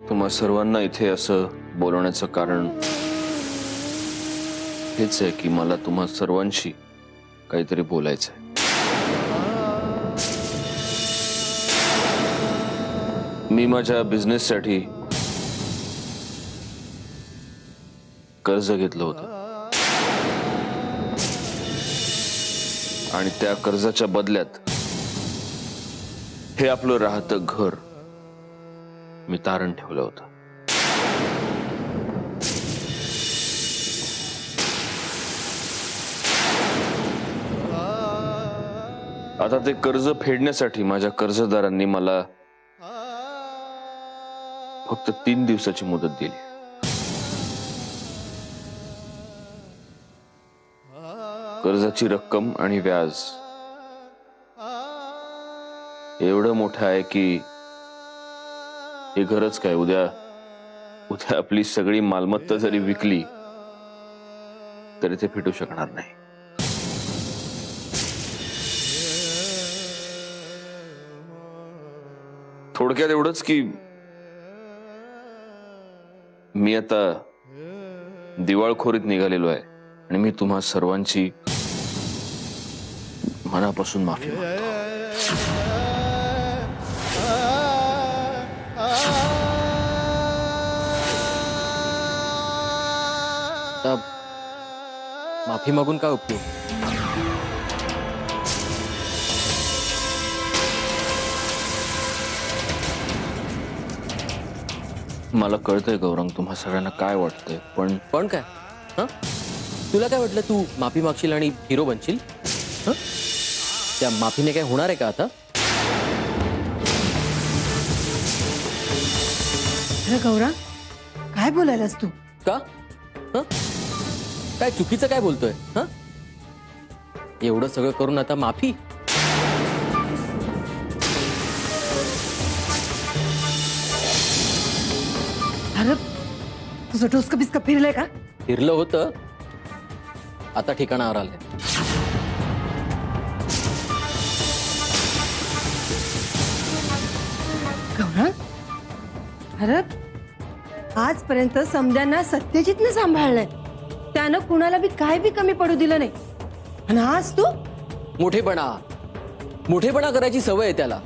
तुम्हा सर्वांना इथे असं बोलवण्याचं कारण हेच आहे की मला तुम्हा सर्वांशी काहीतरी बोलायचं आहे. मी माझ्या बिझनेससाठी कर्ज घेतलं होतं आणि त्या कर्जाच्या बदल्यात हे आपलं राहतं घर मी तारण ठेवलं होतं. आता ते कर्ज फेडण्यासाठी माझ्या कर्जदारांनी मला फक्त 3 दिवसाची मुदत दिली. कर्जाची रक्कम आणि व्याज एवढं मोठं आहे की हे घरच काय उद्या आपली सगळी मालमत्ता जरी विकली तरी ते फिटू शकणार नाही. थोडक्यात एवढंच की मी आता दिवाळखोरीत निघालेलो आहे आणि मी तुम्हा सर्वांची मनापासून माफी मागतो. माफी मागून काय उपयोग? मला कळतंय गौरंग तुम्हा सगळ्यांना काय वाटतंय, पण काय हं? तुला काय वाटलं तू माफी मागशील आणि हिरो बनशील? हं? त्या माफीने काय होणार आहे का आता? अरे गौरंग, काय बोलायलास तू? का हं? काय चुकीचं काय बोलतोय? हं? एवढं सगळं करून आता माफी? अरे तुझं डोसकं बिस्कं फिरलंय का? फिरलं होतं, आता ठिकाणावर आलंय. गौरंग, अरे आजपर्यंत समद्यांना सत्यजितनं सांभाळलंय. त्यानं कुणाला बी काय बी कमी पडू दिलं नाही. आणि आज तू मोठेपणा करायची सवय आहे त्याला.